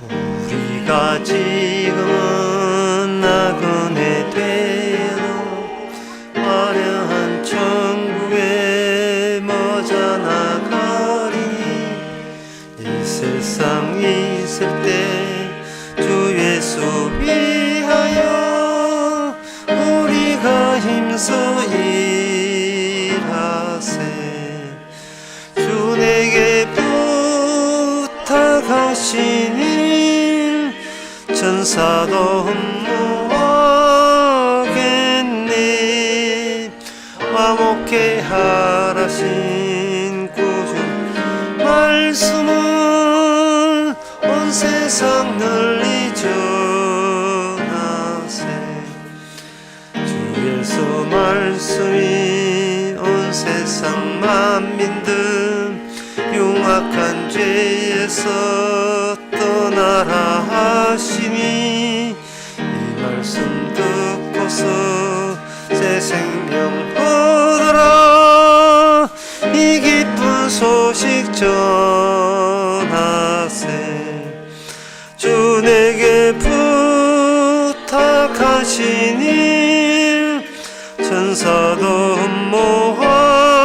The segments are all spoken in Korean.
우리가 지금은 나그네 되어 화려한 천국에 머져 나가리니 이 세상 있을 때 주 예수 위하여 우리가 힘써 일하세. 주 내게 부탁하신 일 천사도 흠모하겠네. 화목해 하라신 구주 말씀을 온 세상 널리 전하세. 주 예수 말씀이 온 세상 만민들 흉악한 죄에서 떠나라 하시니 이 말씀 듣고서 새 생명 얻으라. 이 기쁜 소식 전하세. 주 내게 부탁하신 일 천사도 흠모하겠네.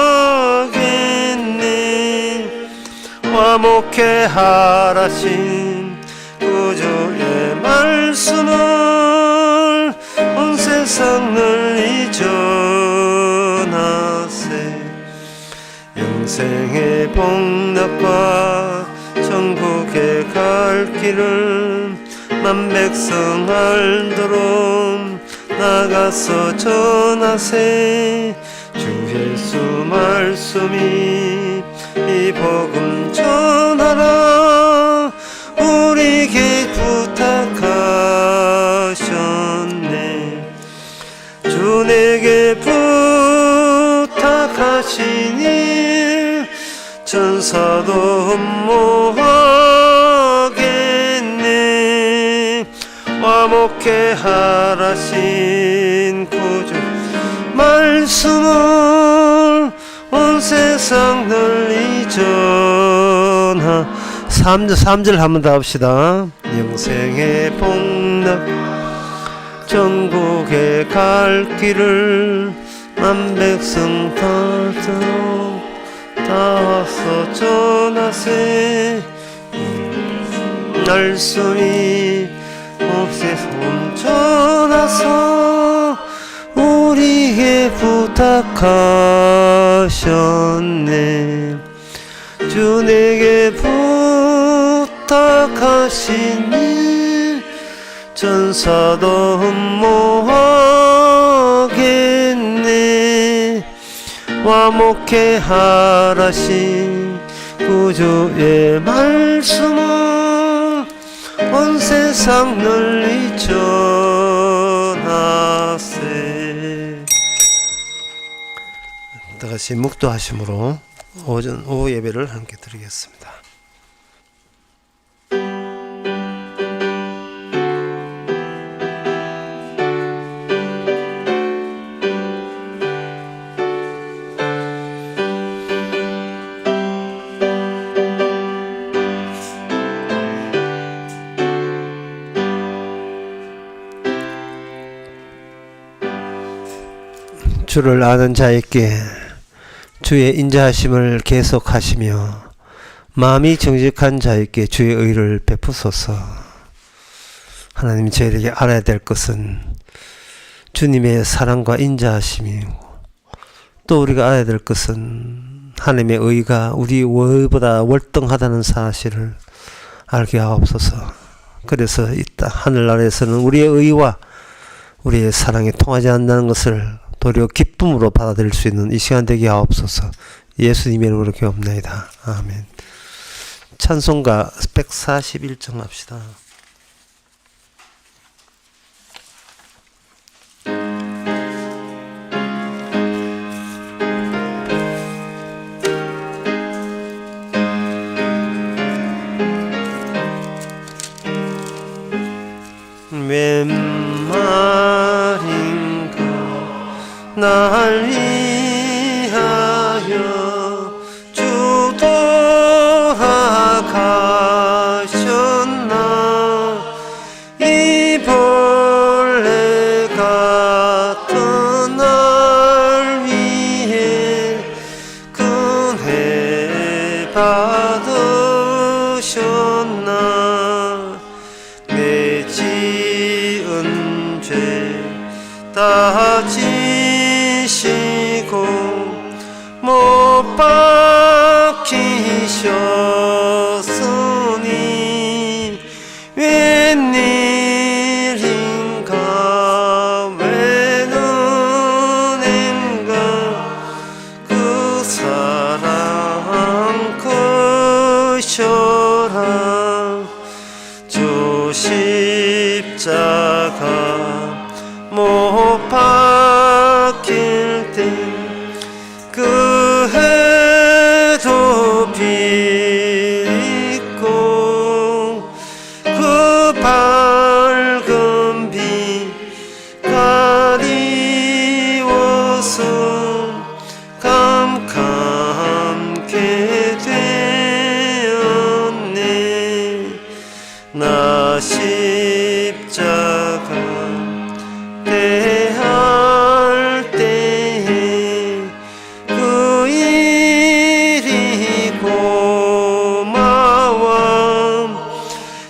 화목해 하라신 구주의 말씀을 온 세상 널리 전하세. 영생의 복락과 천국에 갈 길을 만백성 알도록 나가서 전하세. 주 예수 말씀이 이 복음 전하라. 우리에게 부탁하셨네. 주 내게 부탁하신 일 천사도 흠모하겠네. 화목해 하라신 구주 말씀을 온 세상 널리 전하. 3절 한 번 더 합시다. 영생의 복락 천국에 갈 길을 만백성 다 와서 전하세. 말씀이 옵세손 전하사 우리에게 부탁하셨네. 주 내게 부탁하신 일 천사도 흠모하겠네. 화목해 하라신 구주의 말씀을 온 세상 널리 전하세. 다같이 묵도하심으로 오후 예배를 함께 드리겠습니다. 주를 아는 자에게 주의 인자하심을 계속하시며 마음이 정직한 자에게 주의 의를 베푸소서. 하나님, 저희에게 알아야 될 것은 주님의 사랑과 인자하심이고, 또 우리가 알아야 될 것은 하나님의 의가 우리 의보다 월등하다는 사실을 알게 하옵소서. 그래서 이 하늘나라에서는 우리의 의와 우리의 사랑이 통하지 않는다는 것을 도리어 기쁨으로 받아들일 수 있는 이 시간 되게 하옵소서. 예수님의 이름으로 기도합나이다. 아멘. 찬송가 141장 합시다. 웬 말인가 날 위하여 주 돌아가셨나. 나 내 지은 죄 다 지시고 못 박히셨으니 웬일인가 왜 눈엔가 그 사랑 크셔라 주 십자가 못 박힐 때 그 해도 빛있고 그 밝은 빛 가리워서 캄캄게 되었네 나 십자가 대할 때에 그 일이 고마워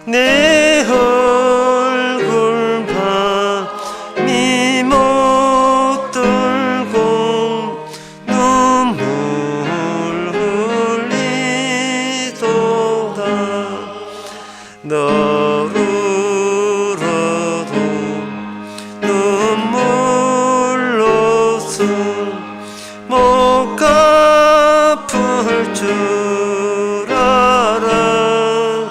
내 얼굴 밤이 못 들고 눈물 흘리도다 너 울어도 눈물로서 못 갚을 줄 알아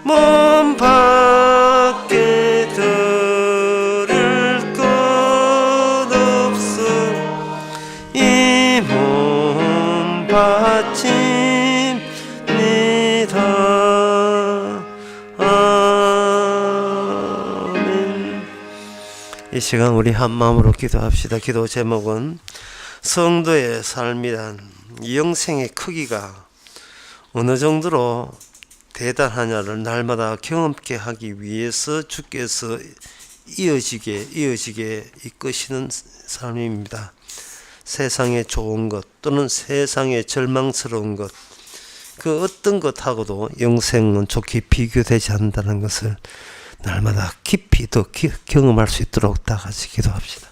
몸 밖에 들을 것 없어 이 몸 바칩니다 아멘. 이 시간 우리 한 마음으로 기도합시다. 기도 제목은 성도의 삶이란 영생의 크기가 어느 정도로 대단하냐를 날마다 경험케 하기 위해서 주께서 이어지게 이끄시는 삶입니다. 세상의 좋은 것 또는 세상의 절망스러운 것 그 어떤 것하고도 영생은 좋게 비교되지 않는다는 것을 날마다 깊이 더 경험할 수 있도록 다 같이 기도합시다.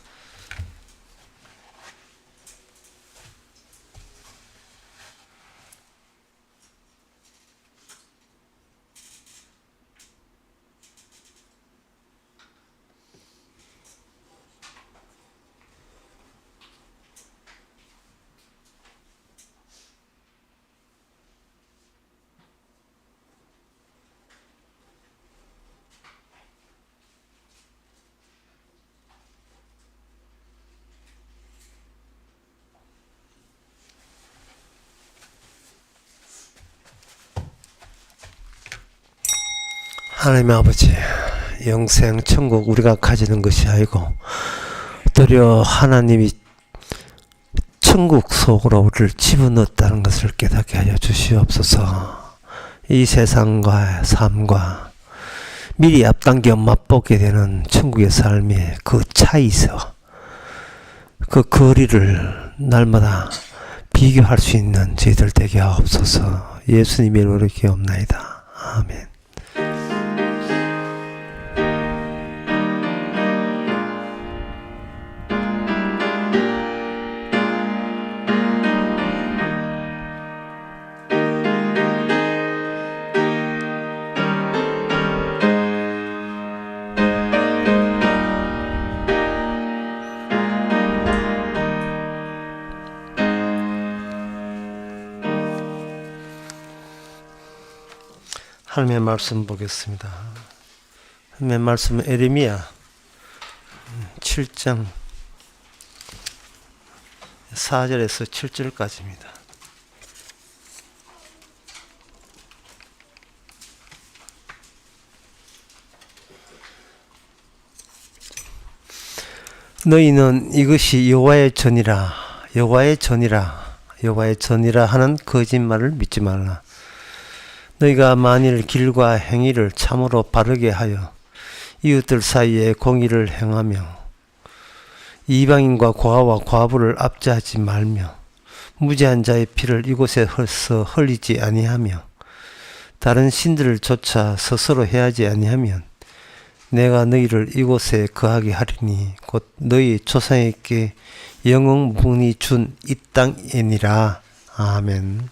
하나님 아버지, 영생 천국 우리가 가지는 것이 아니고 도리어 하나님이 천국 속으로 우리를 집어넣었다는 것을 깨닫게 하여 주시옵소서. 이 세상과 삶과 미리 앞당겨 맛보게 되는 천국의 삶의 그 차이서 그 거리를 날마다 비교할 수 있는 저희들 되게 하옵소서. 예수님의 이름으로 기도합나이다. 아멘. 하나님의 말씀 보겠습니다. 하나님의 말씀은 에레미야 7장 4절에서 7절까지입니다. 너희는 이것이 여호와의 전이라 하는 거짓말을 믿지 말라. 너희가 만일 길과 행위를 참으로 바르게 하여 이웃들 사이에 공의를 행하며 이방인과 고아와 과부를 압제하지 말며 무죄한 자의 피를 이곳에 흘리지 아니하며 다른 신들을 쫓아 스스로 해하지 아니하면 내가 너희를 이곳에 거하게 하리니 곧 너희 조상에게 영원히 준 이 땅이니라. 아멘.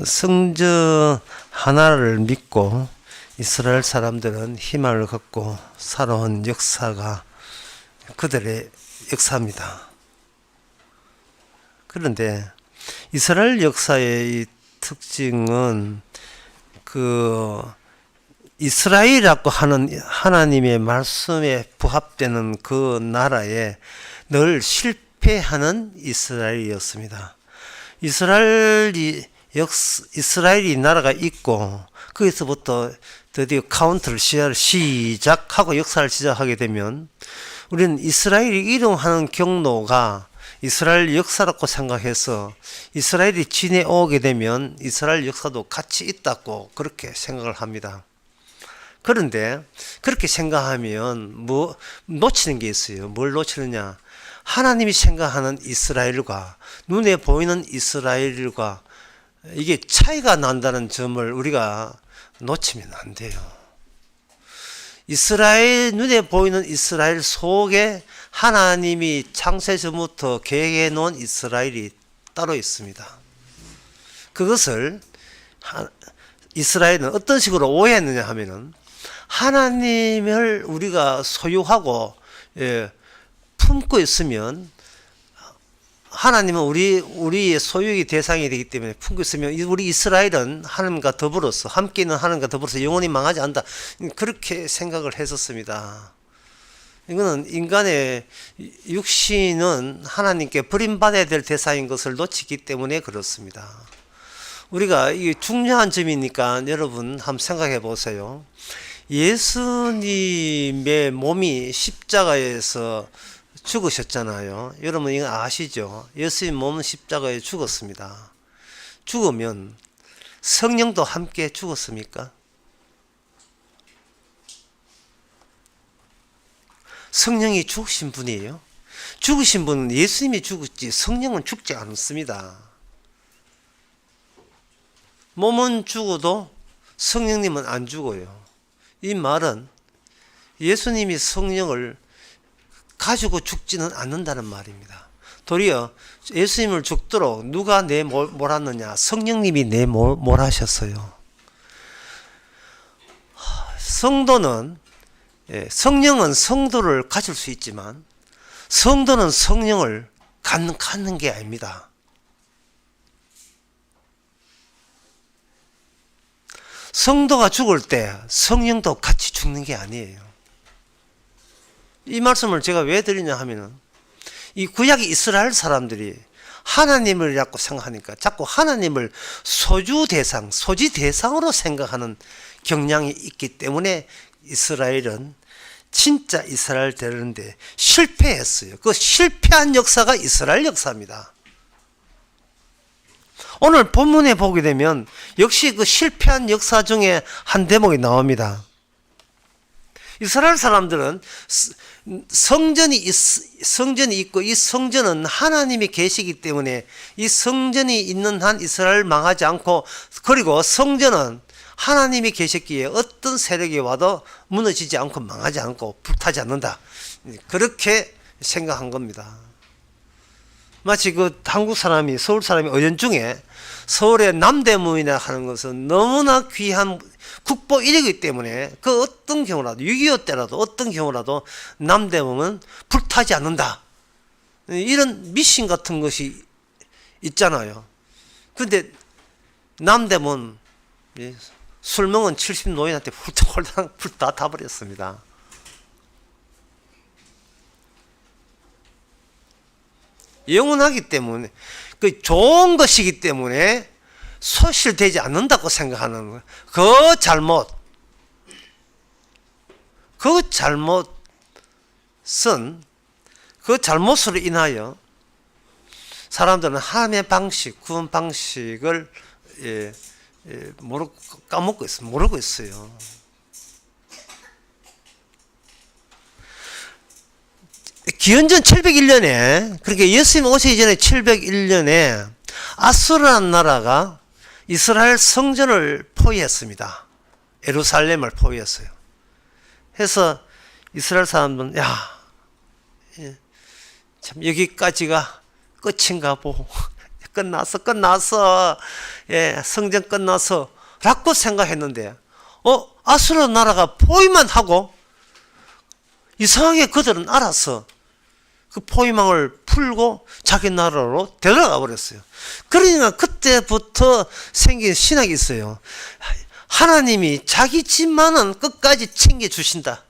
성전 하나를 믿고 이스라엘 사람들은 희망을 갖고 살아온 역사가 그들의 역사입니다. 그런데 이스라엘 역사의 이 특징은 이스라엘이라고 하는 하나님의 말씀에 부합되는 그 나라에 늘 실패하는 이스라엘이었습니다. 이스라엘이 나라가 있고 거기서부터 드디어 카운트를 시작하고 역사를 시작하게 되면 우리는 이스라엘이 이동하는 경로가 이스라엘 역사라고 생각해서 이스라엘이 지내오게 되면 이스라엘 역사도 같이 있다고 그렇게 생각을 합니다. 그런데 그렇게 생각하면 놓치는 게 있어요. 뭘 놓치느냐? 하나님이 생각하는 이스라엘과 눈에 보이는 이스라엘과 이게 차이가 난다는 점을 우리가 놓치면 안 돼요. 눈에 보이는 이스라엘 속에 하나님이 창세 전부터 계획해 놓은 이스라엘이 따로 있습니다. 그것을 이스라엘은 어떤 식으로 오해했느냐 하면은 하나님을 우리가 소유하고 품고 있으면 하나님은 우리의 소유의 대상이 되기 때문에 품고 있으면 우리 이스라엘은 하나님과 더불어서 함께 있는 하나님과 더불어서 영원히 망하지 않는다. 그렇게 생각을 했었습니다. 이거는 인간의 육신은 하나님께 버림받아야 될 대상인 것을 놓치기 때문에 그렇습니다. 우리가 이게 중요한 점이니까 여러분 한번 생각해 보세요. 예수님의 몸이 십자가에서 죽으셨잖아요. 여러분 이거 아시죠? 예수님 몸은 십자가에 죽었습니다. 죽으면 성령도 함께 죽었습니까? 성령이 죽으신 분이에요. 죽으신 분은 예수님이 죽었지 성령은 죽지 않습니다. 몸은 죽어도 성령님은 안 죽어요. 이 말은 예수님이 성령을 가지고 죽지는 않는다는 말입니다. 도리어 예수님을 죽도록 누가 몰았느냐? 성령님이 몰아셨어요. 성령은 성도를 가질 수 있지만 성도는 성령을 갖는 게 아닙니다. 성도가 죽을 때 성령도 같이 죽는 게 아니에요. 이 말씀을 제가 왜 드리냐 하면은 이 구약의 이스라엘 사람들이 하나님을이라고 생각하니까 자꾸 하나님을 소지 대상으로 생각하는 경향이 있기 때문에 이스라엘은 진짜 이스라엘 되는데 실패했어요. 그 실패한 역사가 이스라엘 역사입니다. 오늘 본문에 보게 되면 역시 그 실패한 역사 중에 한 대목이 나옵니다. 이스라엘 사람들은 성전이 있고 이 성전은 하나님이 계시기 때문에 이 성전이 있는 한 이스라엘 망하지 않고, 그리고 성전은 하나님이 계셨기에 어떤 세력이 와도 무너지지 않고 망하지 않고 불타지 않는다. 그렇게 생각한 겁니다. 마치 그 한국 사람이, 서울 사람이 은연중에 서울의 남대문이라 하는 것은 너무나 귀한 국보 1위이기 때문에 그 어떤 경우라도 6.25 때라도 어떤 경우라도 남대문은 불타지 않는다. 이런 미신 같은 것이 있잖아요. 그런데 남대문 술 먹은 70 노인한테 홀딱 불 다 타버렸습니다. 영원하기 때문에, 그 좋은 것이기 때문에 소실되지 않는다고 생각하는 거예요. 그 잘못으로 인하여 사람들은 하나님의 방식, 구원 방식을 모르고 있어요. 기원전 701년에, 그러니까 예수님 오시기 전에 701년에 아수르라는 나라가 이스라엘 성전을 포위했습니다. 예루살렘을 포위했어요. 해서 이스라엘 사람들은 참 여기까지가 끝인가 보고 끝났어. 성전 끝나서 라고 생각했는데 아수르 나라가 포위만 하고 이상하게 그들은 알아서 그 포위망을 풀고 자기 나라로 데려가 버렸어요. 그러니까 그때부터 생긴 신학이 있어요. 하나님이 자기 집만은 끝까지 챙겨주신다.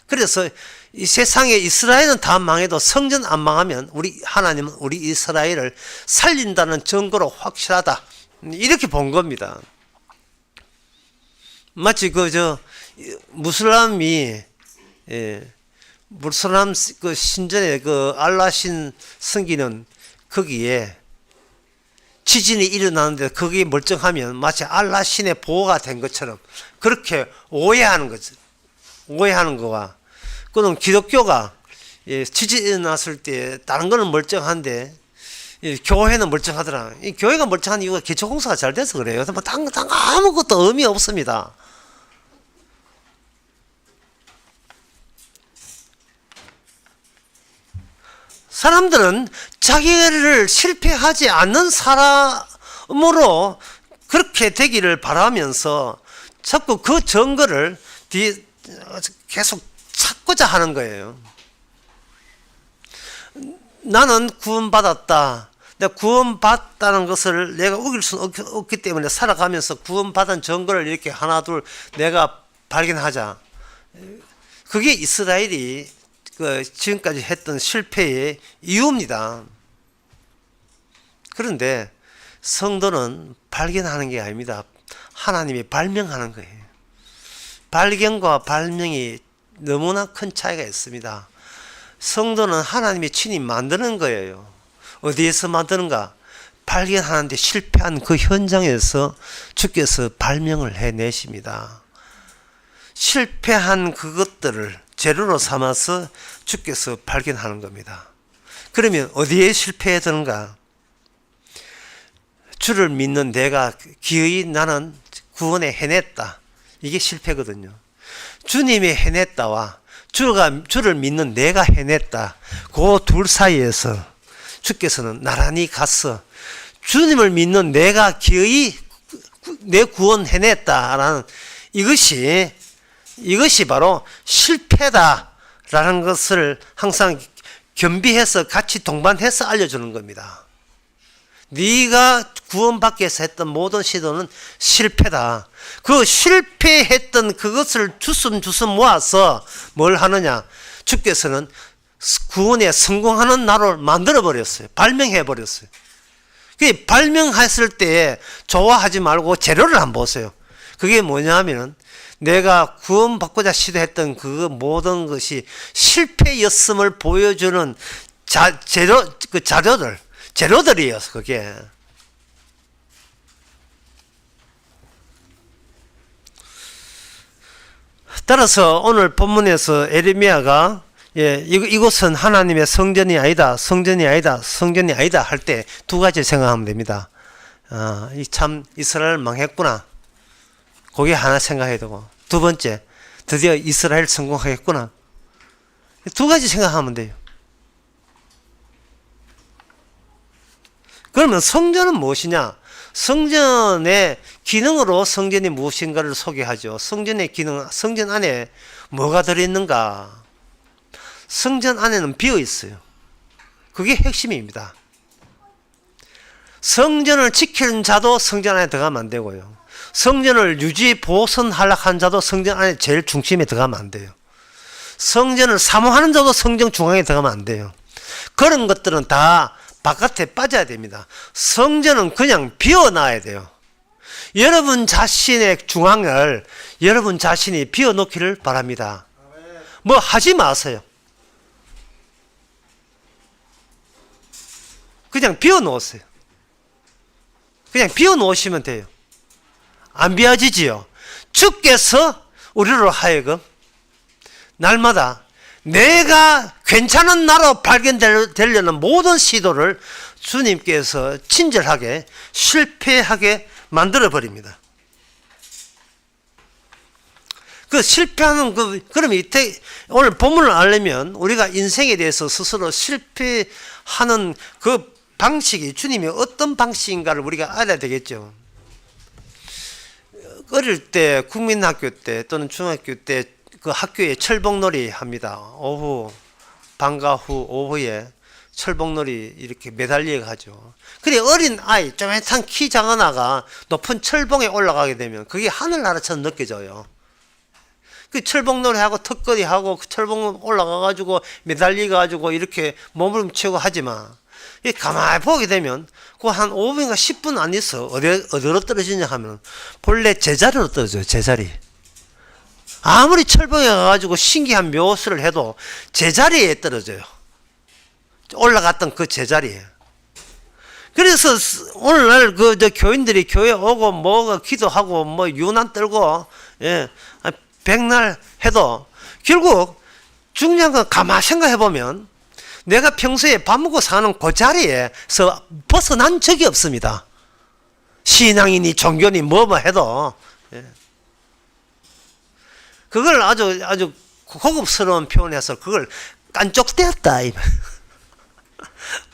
그래서 이 세상에 이스라엘은 다 망해도 성전 안 망하면 우리 하나님은 우리 이스라엘을 살린다는 증거로 확실하다. 이렇게 본 겁니다. 마치 무슬람이 무슬람 그 신전에 그 알라신 섬기는 거기에 지진이 일어나는데 거기에 멀쩡하면 마치 알라신의 보호가 된 것처럼 그렇게 오해하는 거죠. 오해하는 거가. 그럼 기독교가 지진이 일어났을 때 다른 거는 멀쩡한데 교회는 멀쩡하더라. 이 교회가 멀쩡한 이유가 기초공사가 잘 돼서 그래요. 뭐 아무것도 의미 없습니다. 사람들은 자기를 실패하지 않는 사람으로 그렇게 되기를 바라면서 자꾸 그 증거를 계속 찾고자 하는 거예요. 나는 구원받았다. 내가 구원받았다는 것을 내가 우길 수는 없기 때문에 살아가면서 구원받은 증거를 이렇게 하나 둘 내가 발견하자. 그게 이스라엘이 지금까지 했던 실패의 이유입니다. 그런데 성도는 발견하는 게 아닙니다. 하나님이 발명하는 거예요. 발견과 발명이 너무나 큰 차이가 있습니다. 성도는 하나님이 친히 만드는 거예요. 어디에서 만드는가? 발견하는데 실패한 그 현장에서 주께서 발명을 해내십니다. 실패한 그것들을 재료로 삼아서 주께서 발견하는 겁니다. 그러면 어디에 실패했는가? 주를 믿는 내가 기어이 나는 구원에 해냈다. 이게 실패거든요. 주님이 해냈다와 주를 믿는 내가 해냈다. 그 둘 사이에서 주께서는 나란히 가서 주님을 믿는 내가 기어이 내 구원 해냈다라는 이것이 바로 실패다라는 것을 항상 겸비해서 같이 동반해서 알려주는 겁니다. 네가 구원받기 위해서 했던 모든 시도는 실패다. 그 실패했던 그것을 주섬주섬 모아서 뭘 하느냐? 주께서는 구원에 성공하는 나라를 만들어버렸어요. 발명해버렸어요. 그게 발명했을 때 좋아하지 말고 재료를 한번 보세요. 그게 뭐냐 하면은 내가 구원받고자 시도했던 그 모든 것이 실패였음을 보여주는 재료들이었어, 그게. 따라서 오늘 본문에서 에레미야가 이곳은 하나님의 성전이 아니다 할 때 두 가지 생각하면 됩니다. 참 이스라엘 망했구나. 그게 하나 생각해야 되고, 두 번째, 드디어 이스라엘 성공하겠구나. 두 가지 생각하면 돼요. 그러면 성전은 무엇이냐? 성전의 기능으로 성전이 무엇인가를 소개하죠. 성전의 기능, 성전 안에 뭐가 들어있는가? 성전 안에는 비어 있어요. 그게 핵심입니다. 성전을 지키는 자도 성전 안에 들어가면 안 되고요. 성전을 유지 보선하려는 자도 성전 안에 제일 중심에 들어가면 안 돼요. 성전을 사모하는 자도 성전 중앙에 들어가면 안 돼요. 그런 것들은 다 바깥에 빠져야 됩니다. 성전은 그냥 비워놔야 돼요. 여러분 자신의 중앙을 여러분 자신이 비워놓기를 바랍니다. 뭐 하지 마세요. 그냥 비워놓으세요. 그냥 비워놓으시면 돼요. 안 비워지지요. 주께서 우리로 하여금 날마다 내가 괜찮은 나로 발견되려는 모든 시도를 주님께서 친절하게 실패하게 만들어 버립니다. 그 실패하는 그러면 오늘 본문을 알려면 우리가 인생에 대해서 스스로 실패하는 그 방식이 주님이 어떤 방식인가를 우리가 알아야 되겠죠. 어릴 때 국민학교 때 또는 중학교 때 그 학교에 철봉놀이 합니다. 오후 방과 후 오후에 철봉놀이 이렇게 매달리게 하죠. 그래 어린 아이 쪼매탄 키 작은 아가 높은 철봉에 올라가게 되면 그게 하늘나라처럼 느껴져요. 그 철봉놀이 하고 턱걸이 하고 그 철봉 올라가 가지고 매달리 가지고 이렇게 몸을 훔치고 하지만 가만히 보게 되면 그 한 5분인가 10분 안 있어 어디로 떨어지냐 하면 본래 제자리로 떨어져요. 제자리. 아무리 철봉에 가가지고 신기한 묘수를 해도 제자리에 떨어져요. 올라갔던 그 제자리에. 그래서 오늘날 저 교인들이 교회 오고 뭐 기도하고 뭐 유난 떨고 예, 백날 해도 결국 중요한 건 가만히 생각해 보면 내가 평소에 밥 먹고 사는 그 자리에서 벗어난 적이 없습니다. 신앙이니 종교니 뭐 해도 예. 그걸 아주 고급스러운 표현해서 그걸 깐족되었다.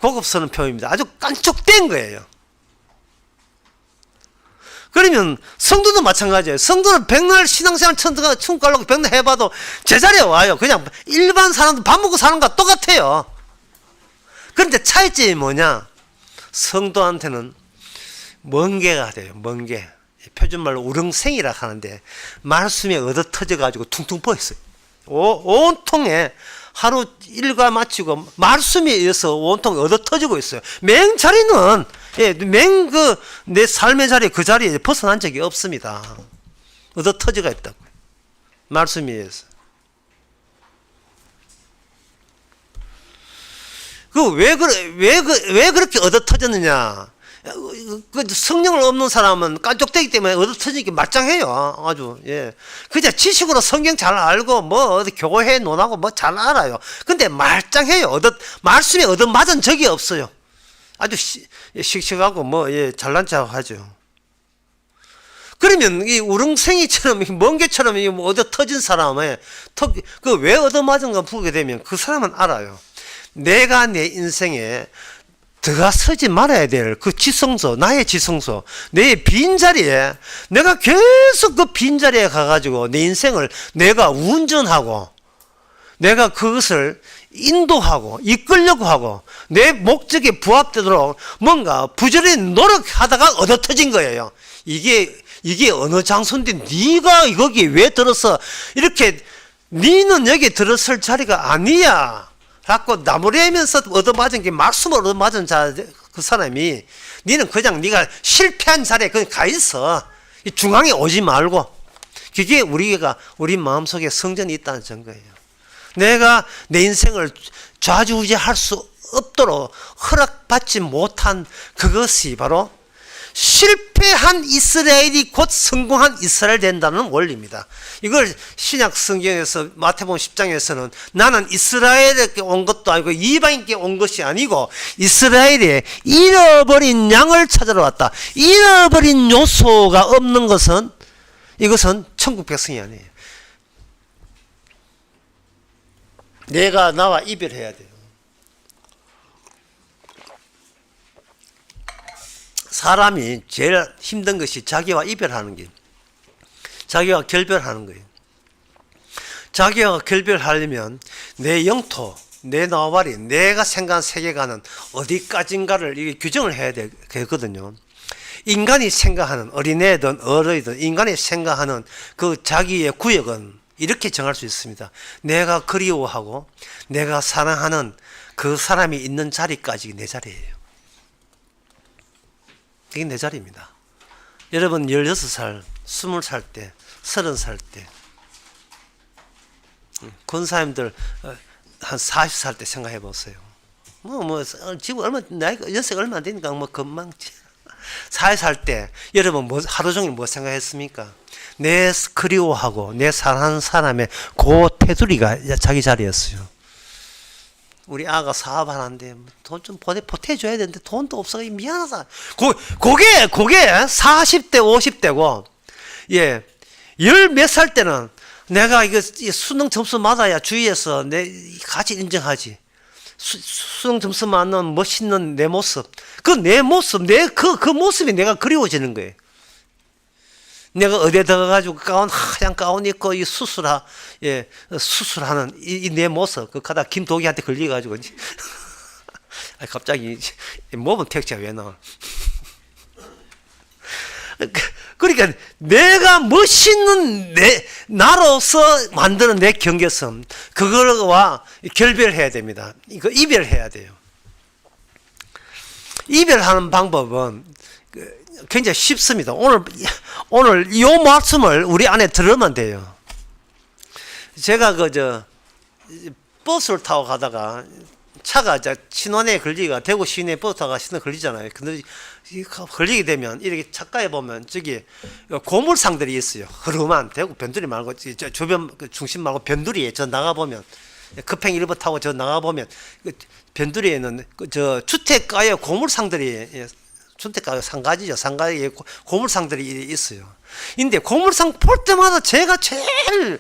고급스러운 표현입니다. 아주 깐족된 거예요. 그러면 성도도 마찬가지예요. 성도는 백날 신앙생활 천국 가려고 백날 해봐도 제자리에 와요. 그냥 일반 사람도 밥 먹고 사는 것과 똑같아요. 그런데 차이점이 뭐냐? 성도한테는 멍게가 돼요. 멍게. 표준말로 우렁생이라 하는데 말씀에 얻어 터져가지고 퉁퉁 부어있어요. 온통에 하루 일과 마치고 말씀에 의해서 온통 얻어 터지고 있어요. 맹자리는 내 삶의 자리 그 자리에 벗어난 적이 없습니다. 얻어 터져가 있다고요. 말씀에 의해서. 왜 그렇게 얻어 터졌느냐? 성령을 없는 사람은 깐족되기 때문에 얻어 터지기 말짱해요. 아주, 예. 그냥 지식으로 성경 잘 알고, 어디 교회 논하고 잘 알아요. 근데 말짱해요. 말씀에 얻어 맞은 적이 없어요. 아주 씩씩하고, 잘난 척 하죠. 그러면 이 우렁생이처럼, 멍게처럼 얻어 터진 사람의, 왜 얻어 맞은 거 보게 되면 그 사람은 알아요. 내가 내 인생에 들어서지 말아야 될 그 지성소, 나의 지성소, 내 빈자리에, 내가 계속 그 빈자리에 가가지고 내 인생을 내가 운전하고, 내가 그것을 인도하고, 이끌려고 하고, 내 목적에 부합되도록 뭔가 부지런히 노력하다가 얻어 터진 거예요. 이게 어느 장소인데, 네가 거기 왜 들어서, 이렇게, 네는 여기 들어설 자리가 아니야. 갖고 나무래면서 얻어맞은 게 말씀을 얻어맞은 그 사람이 니는 그냥 네가 실패한 자리에 그냥 가 있어. 중앙에 오지 말고. 그게 우리 마음속에 성전이 있다는 증거예요. 내가 내 인생을 좌지우지할 수 없도록 허락받지 못한 그것이 바로 실패한 이스라엘이 곧 성공한 이스라엘 된다는 원리입니다. 이걸 신약 성경에서 마태복음 10장에서는 나는 이스라엘에게 온 것도 아니고 이방인께 온 것이 아니고 이스라엘에 잃어버린 양을 찾으러 왔다. 잃어버린 요소가 없는 것은 이것은 천국 백성이 아니에요. 내가 나와 이별해야 돼요. 사람이 제일 힘든 것이 자기와 이별하는 게, 자기와 결별하는 거예요. 자기와 결별하려면 내 영토, 내 나와바리, 내가 생각한 세계관은 어디까지인가를 이게 규정을 해야 되거든요. 인간이 생각하는, 어린애든 어른이든 인간이 생각하는 그 자기의 구역은 이렇게 정할 수 있습니다. 내가 그리워하고 내가 사랑하는 그 사람이 있는 자리까지 내 자리예요. 이게 내 자리입니다. 여러분 16살, 20살 때, 30살 때, 권사님들 한 40살 때 생각해 보세요. 지금 나이가 연세가 얼마 안 되니까 금방 40살 때 여러분 하루 종일 생각했습니까? 내 그리워하고 내 사랑하는 사람의 그 테두리가 자기 자리였어요. 우리 아가 사업하는데 돈 좀 보태줘야 되는데 돈도 없어. 미안하다. 그게 40대 50대고 예, 열 몇 살 때는 내가 이거 수능 점수 맞아야 주위에서 내 같이 인정하지. 수능 점수 맞는 멋있는 내 모습, 내 모습, 그 모습이 내가 그리워지는 거예요. 내가 어디에 들어가가지고 하얀 가운 입고 이 수술하는 이 내 모습, 가다 김도기한테 걸려가지고 갑자기 몸은 택시가 왜 나와? 그러니까 내가 멋있는 나로서 만드는 내 경계선, 그거와 결별해야 됩니다. 이거 이별해야 돼요. 이별하는 방법은 굉장히 쉽습니다. 오늘 이 말씀을 우리 안에 들으면 돼요. 제가 버스를 타고 가다가 차가 신호에 걸리가, 대구 시내 버스 타고 신호 걸리잖아요. 근데 걸리게 되면 이렇게 차가에 보면 저기 고물상들이 있어요. 흐름한 대구 변두리 말고 주변 중심 말고 변두리에 저 나가 보면 급행 1번 타고 저 나가 보면 변두리에는 주택가에 고물상들이, 주택가 상가지죠. 상가에 고물상들이 있어요. 근데 고물상 볼 때마다 제가 제일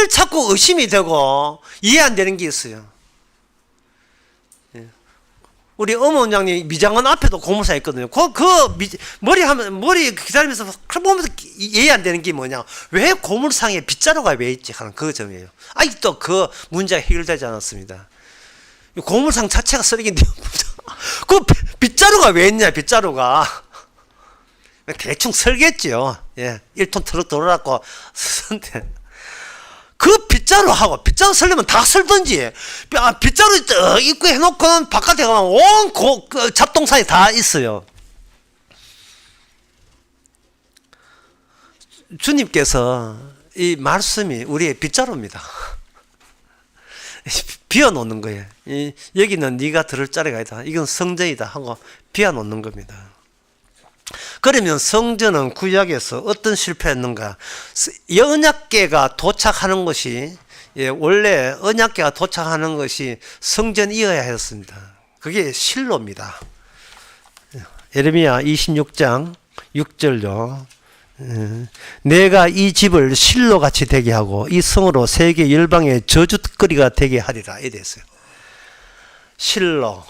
자꾸 의심이 되고 이해 안 되는 게 있어요. 우리 어머님이 미장원 앞에도 고물상 있거든요. 머리 기다리면서 보면서 이해 안 되는 게 뭐냐. 왜 고물상에 빗자루가 왜 있지? 하는 그 점이에요. 아직도 그 문제가 해결되지 않았습니다. 고물상 자체가 쓰레기인데, 그 빗자루가 왜 있냐, 빗자루가. 대충 설겠지요. 예. 1톤 트럭 돌아갖고 쓰는데. 그 빗자루 설려면 다 설든지, 빗자루 입구 해놓고는 바깥에 가면 온 잡동산이 다 있어요. 주님께서 이 말씀이 우리의 빗자루입니다. 비워놓는 거예요. 여기는 네가 들을 자리가 있다. 이건 성전이다 하고 비워놓는 겁니다. 그러면 성전은 구약에서 어떤 실패했는가? 언약궤가 도착하는 것이, 원래 언약궤가 도착하는 것이 성전이어야 했습니다. 그게 실로입니다. 예레미야 26장 6절로 내가 이 집을 실로같이 되게 하고 이 성으로 세계 열방의 저주거리가 되게 하리라. 이래 됐어요. 실로.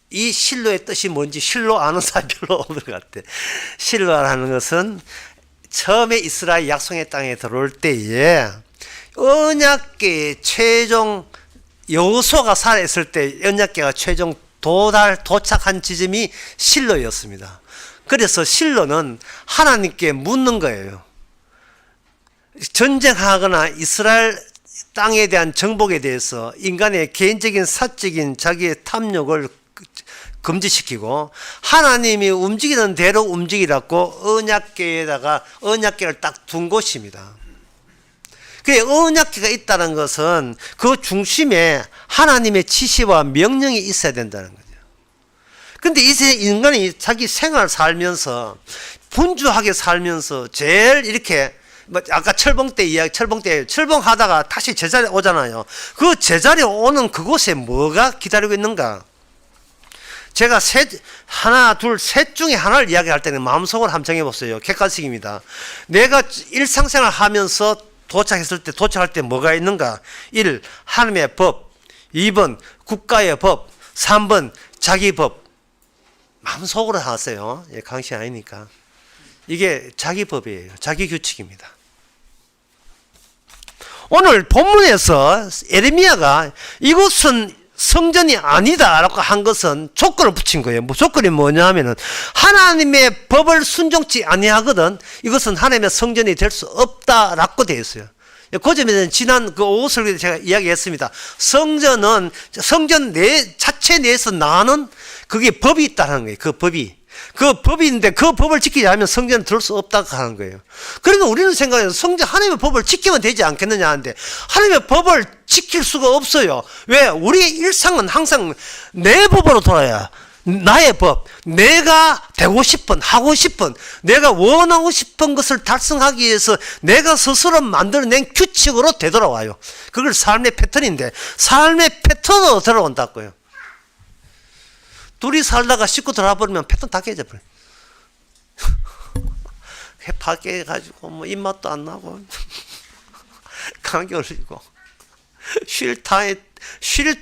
이 실로의 뜻이 뭔지 실로 아는 사람이 별로 없는 것 같아. 실로라는 것은 처음에 이스라엘 약속의 땅에 들어올 때에 언약궤의 최종 여호수아가 살아있을 때 언약궤가 최종 도착한 지점이 실로였습니다. 그래서 실로는 하나님께 묻는 거예요. 전쟁하거나 이스라엘 땅에 대한 정복에 대해서 인간의 개인적인 사적인 자기의 탐욕을 금지시키고 하나님이 움직이는 대로 움직이라고 언약궤에다가 언약궤를 딱 둔 곳입니다. 그 언약궤가 있다는 것은 그 중심에 하나님의 지시와 명령이 있어야 된다는 거죠. 근데 인간이 자기 생활 살면서 분주하게 살면서 제일 이렇게 아까 철봉하다가 다시 제자리에 오잖아요. 그 제자리에 오는 그곳에 뭐가 기다리고 있는가? 제가 하나, 둘, 셋 중에 하나를 이야기할 때는 마음속으로 함정해 보세요. 객관식입니다. 내가 일상생활 하면서 도착할 때 뭐가 있는가? 1. 하나님의 법. 2번 국가의 법. 3번 자기 법. 마음속으로 하세요. 강시 아니니까. 이게 자기 법이에요. 자기 규칙입니다. 오늘 본문에서 예레미야가 이곳은 성전이 아니다라고 한 것은 조건을 붙인 거예요. 조건이 뭐냐 하면은 하나님의 법을 순종치 아니하거든 이것은 하나님의 성전이 될 수 없다라고 되어 있어요. 그 점에는 지난 그 오후 설교에 제가 이야기했습니다. 성전 자체 내에서 나는 그게 법이 있다는 거예요. 그 법인데 그 법을 지키지 않으면 성전은 들을 수 없다고 하는 거예요. 그러면 우리는 생각해서 하나님의 법을 지키면 되지 않겠느냐 하는데 하나님의 법을 지킬 수가 없어요. 왜? 우리의 일상은 항상 내 법으로 돌아야 나의 법, 내가 되고 싶은, 하고 싶은, 내가 원하고 싶은 것을 달성하기 위해서 내가 스스로 만들어낸 규칙으로 되돌아와요. 그걸 삶의 패턴인데, 삶의 패턴으로 들어온다고요. 둘이 살다가 씻고 들어와버리면 패턴 다 깨져버려요. 해파 깨가지고 뭐 입맛도 안 나고 감기 걸리고 쉴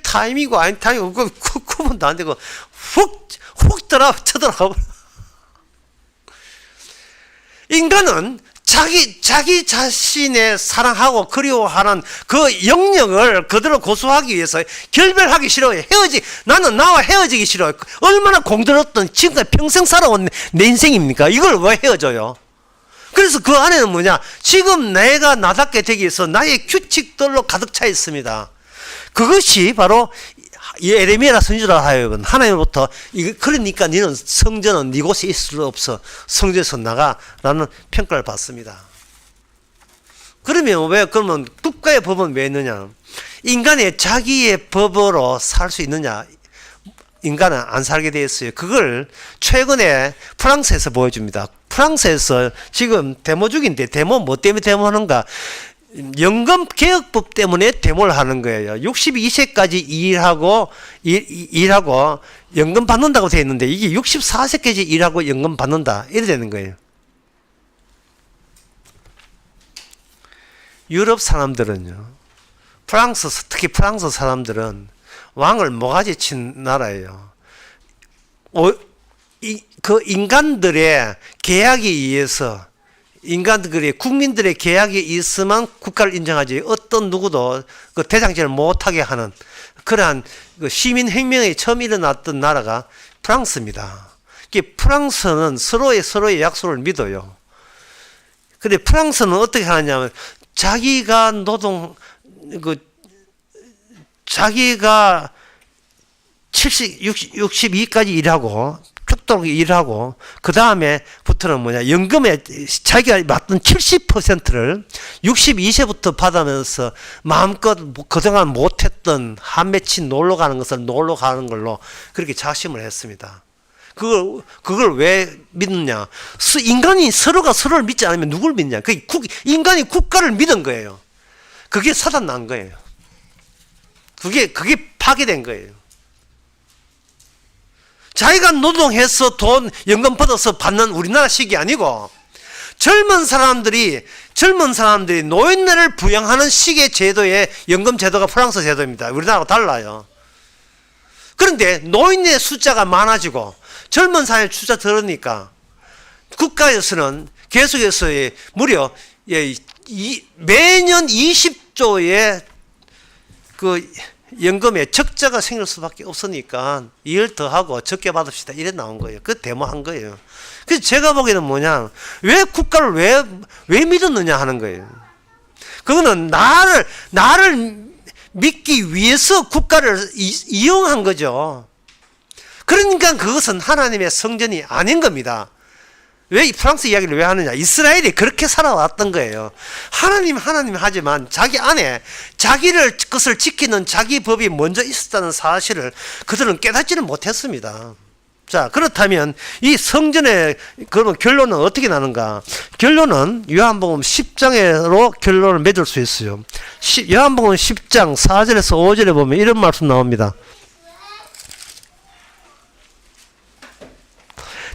타임이고 아닌 타임이고 그 구분도 안 되고 훅 쳐들어가. 인간은 자기 자신의 사랑하고 그리워하는 그 영역을 그대로 고수하기 위해서 결별하기 싫어요. 나는 나와 헤어지기 싫어요. 얼마나 공들었던 지금까지 평생 살아온 내 인생입니까? 이걸 왜 헤어져요? 그래서 그 안에는 뭐냐? 지금 내가 나답게 되기 위해서 나의 규칙들로 가득 차 있습니다. 그것이 바로 예레미야 선지자라 하여금 하나님으로부터 그러니까 너는 성전은 네 곳에 있을 수 없어. 성전에서 나가라는 평가를 받습니다. 그러면 국가의 법은 왜 있느냐? 인간의 자기의 법으로 살 수 있느냐? 인간은 안 살게 되어 있어요. 그걸 최근에 프랑스에서 보여줍니다. 프랑스에서 지금 데모 중인데, 뭐 때문에 데모하는가? 연금 개혁법 때문에 데모를 하는 거예요. 62세까지 일하고 연금 받는다고 되어 있는데, 이게 64세까지 일하고 연금 받는다. 이래 되는 거예요. 유럽 사람들은요, 특히 프랑스 사람들은 왕을 모가지 친 나라예요. 그 인간들의 계약에 의해서, 국민들의 계약에 있으면 국가를 인정하지, 어떤 누구도 그 대장질을 못하게 하는 그러한 그 시민혁명이 처음 일어났던 나라가 프랑스입니다. 프랑스는 서로의 약속을 믿어요. 근데 프랑스는 어떻게 하느냐면, 자기가 62까지 일하고, 죽도록 일하고, 그 다음에부터는 뭐냐, 연금에 자기가 맡은 70%를 62세부터 받으면서 마음껏 그동안 못했던 한 며칠 놀러 가는 것을 놀러 가는 걸로 그렇게 작심을 했습니다. 그걸 왜 믿느냐? 인간이 서로가 서로를 믿지 않으면 누굴 믿냐? 인간이 국가를 믿은 거예요. 그게 사단 난 거예요. 그게 파괴된 거예요. 자기가 노동해서 돈, 연금 받아서 받는 우리나라식이 아니고, 젊은 사람들이 노인네를 부양하는 식의 제도의 연금 제도가 프랑스 제도입니다. 우리나라하고 달라요. 그런데 노인네 숫자가 많아지고 젊은 사람의 숫자 들으니까 국가에서는 계속해서 무려 매년 20조의 그 연금에 적자가 생길 수밖에 없으니까 이걸 더하고 적게 받읍시다. 이래 나온 거예요. 그 데모한 거예요. 그래서 제가 보기에는 뭐냐, 왜 국가를 왜 믿었느냐 하는 거예요. 그거는 나를 믿기 위해서 국가를 이용한 거죠. 그러니까 그것은 하나님의 성전이 아닌 겁니다. 왜 이 프랑스 이야기를 왜 하느냐? 이스라엘이 그렇게 살아왔던 거예요. 하나님 하지만 자기 안에 것을 지키는 자기 법이 먼저 있었다는 사실을 그들은 깨닫지는 못했습니다. 자, 그렇다면 이 성전의 그러면 결론은 어떻게 나는가? 결론은 요한복음 10장으로 결론을 맺을 수 있어요. 요한복음 10장 4절에서 5절에 보면 이런 말씀 나옵니다.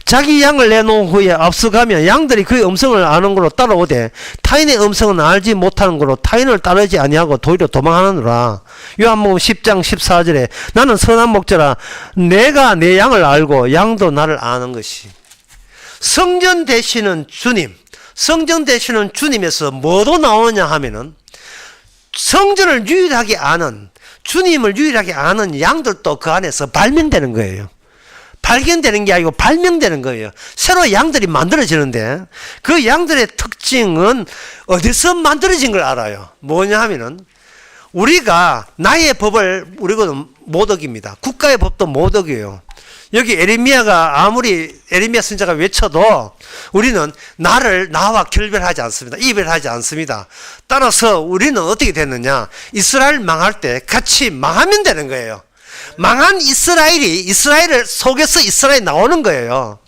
자기 양을 내놓은 후에 앞서가면 양들이 그의 음성을 아는 걸로 따라오되 타인의 음성은 알지 못하는 걸로 타인을 따르지 아니하고 도리어 도망하느니라. 요한복음 10장 14절에 나는 선한 목자라 내가 내 양을 알고 양도 나를 아는 것이. 성전 되시는 주님에서 뭐도 나오느냐 하면은 성전을 유일하게 아는, 주님을 유일하게 아는 양들도 그 안에서 발명되는 거예요. 발견되는 게 아니고 발명되는 거예요. 새로 양들이 만들어지는데 그 양들의 특징은 어디서 만들어진 걸 알아요. 뭐냐 하면은 우리가 나의 법을 우리는 못 어깁니다. 국가의 법도 못 어겨요. 여기 아무리 에레미야 선지자가 외쳐도 우리는 나와 결별하지 않습니다. 이별하지 않습니다. 따라서 우리는 어떻게 됐느냐? 이스라엘 망할 때 같이 망하면 되는 거예요. 망한 이스라엘 속에서 이스라엘이 나오는 거예요.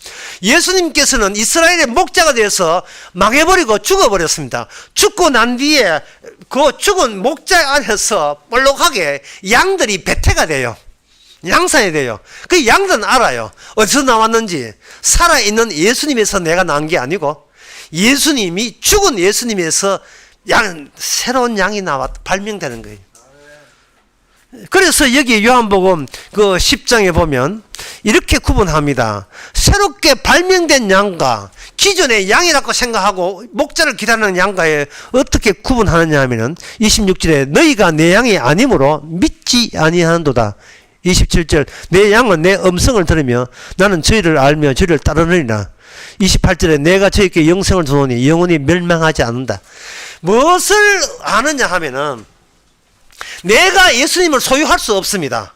예수님께서는 이스라엘의 목자가 되어서 망해버리고 죽어버렸습니다. 죽고 난 뒤에 그 죽은 목자 안에서 볼록하게 양들이 배태가 돼요. 양산이 돼요. 그 양들은 알아요. 어디서 나왔는지. 살아있는 예수님에서 내가 나온 게 아니고 예수님이 죽은 예수님에서 새로운 양이 발명되는 거예요. 그래서 여기 요한복음 그 10장에 보면 이렇게 구분합니다. 새롭게 발명된 양과 기존의 양이라고 생각하고 목자를 기다리는 양과에 어떻게 구분하느냐 하면은 26절에 너희가 내 양이 아니므로 믿지 아니하는도다. 27절 내 양은 내 음성을 들으며 나는 저희를 알며 저희를 따르느니라. 28절에 내가 저희께 영생을 주노니 영원히 멸망하지 않는다. 무엇을 아느냐 하면은 내가 예수님을 소유할 수 없습니다.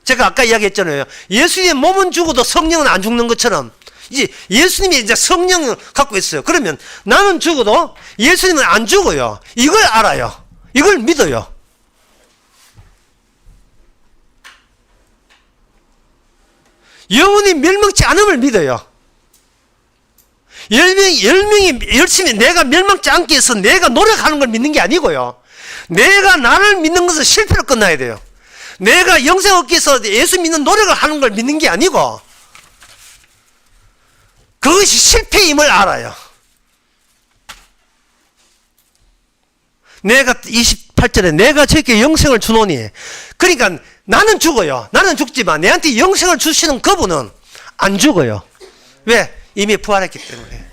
제가 아까 이야기했잖아요. 예수님의 몸은 죽어도 성령은 안 죽는 것처럼 이제 예수님이 이제 성령을 갖고 있어요. 그러면 나는 죽어도 예수님은 안 죽어요. 이걸 알아요. 이걸 믿어요. 영원히 멸망치 않음을 믿어요. 10명이 열심히 내가 멸망치 않기 위해서 내가 노력하는 걸 믿는 게 아니고요. 내가 나를 믿는 것은 실패로 끝나야 돼요. 내가 영생 얻기 위해서 예수 믿는 노력을 하는 걸 믿는 게 아니고 그것이 실패임을 알아요. 내가 28절에 내가 저에게 영생을 주노니 그러니까 나는 죽어요. 나는 죽지만 내한테 영생을 주시는 그분은 안 죽어요. 왜? 이미 부활했기 때문에.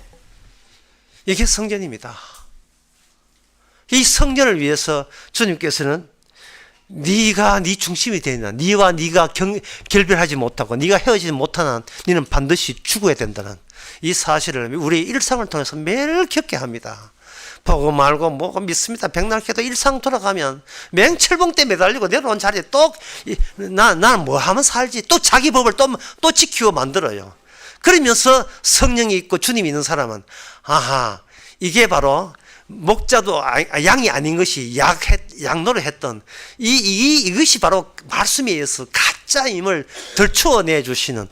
이게 성전입니다. 이 성전을 위해서 주님께서는 네가 네 중심이 되는 네와 네가 결별하지 못하고 네가 헤어지지 못하는 너는 반드시 죽어야 된다는 이 사실을 우리 일상을 통해서 매일 겪게 합니다. 보고 말고 뭐고 믿습니다. 백날캐도 일상 돌아가면 맹철봉대 매달리고 내려온 자리에 또 나는 뭐 하면 살지 또 자기 법을 또 지키고 만들어요. 그러면서 성령이 있고 주님이 있는 사람은 아하 이게 바로 목자도 양이 아닌 것이 양노를 했던 이것이 바로 말씀에 의해서 가짜임을 덜추어내 주시는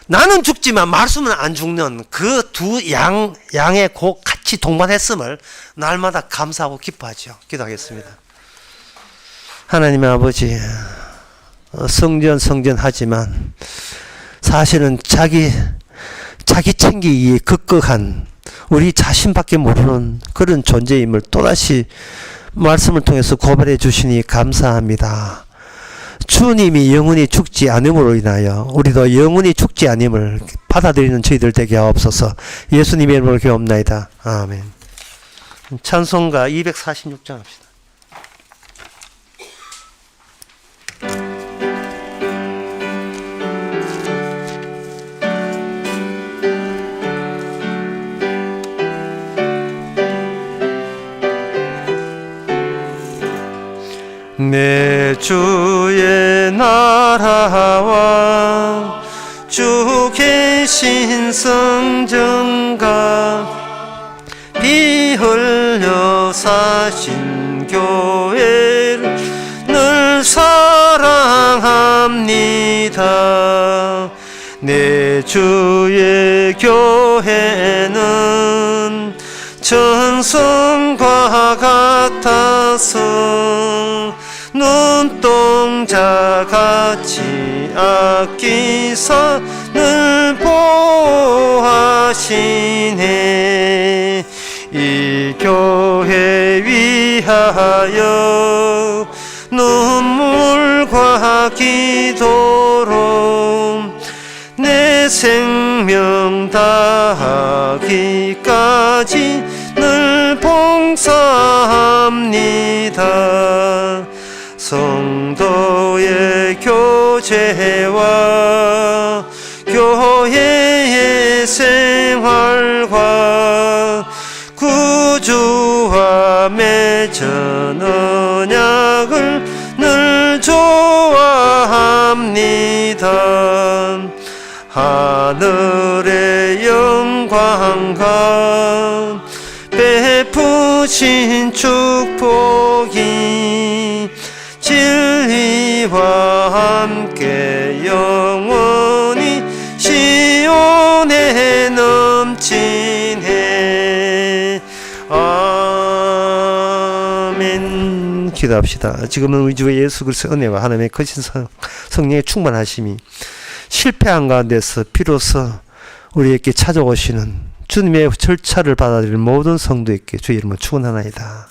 나는 죽지만 말씀은 안 죽는 그 두 양의 곧 같이 동반했음을 날마다 감사하고 기뻐하죠. 기도하겠습니다. 하나님의 아버지 성전 하지만 사실은 자기 챙기기에 급급한 우리 자신밖에 모르는 그런 존재임을 또다시 말씀을 통해서 고발해 주시니 감사합니다. 주님이 영원히 죽지 않음으로 인하여 우리도 영원히 죽지 않음을 받아들이는 저희들 되게 하옵소서. 예수님의 이름으로 기도합나이다. 아멘. 찬송가 246장 합시다. 내 주의 나라와 주 계신 성전과 피 흘려 사신 교회를 늘 사랑합니다. 내 주의 교회는 전성과 같아서 눈동자같이 아끼사 늘 보호하시네. 이 교회 위하여 눈물과 기도로 내 생명 다하기까지 늘 봉사합니다. 성도의 교제와 교회의 생활과 구주와 맺은 언약을 늘 좋아합니다. 하늘의 영광과 베푸신 축복이 진리와 함께 영원히 시온에 넘치네. 아멘. 기도합시다. 지금은 우리 주 예수 그리스도의 은혜와 하나님의 크신 성령의 충만하심이 실패한 가운데서 비로소 우리에게 찾아오시는 주님의 절차를 받아들일 모든 성도에게 주의 이름으로 축원하나이다.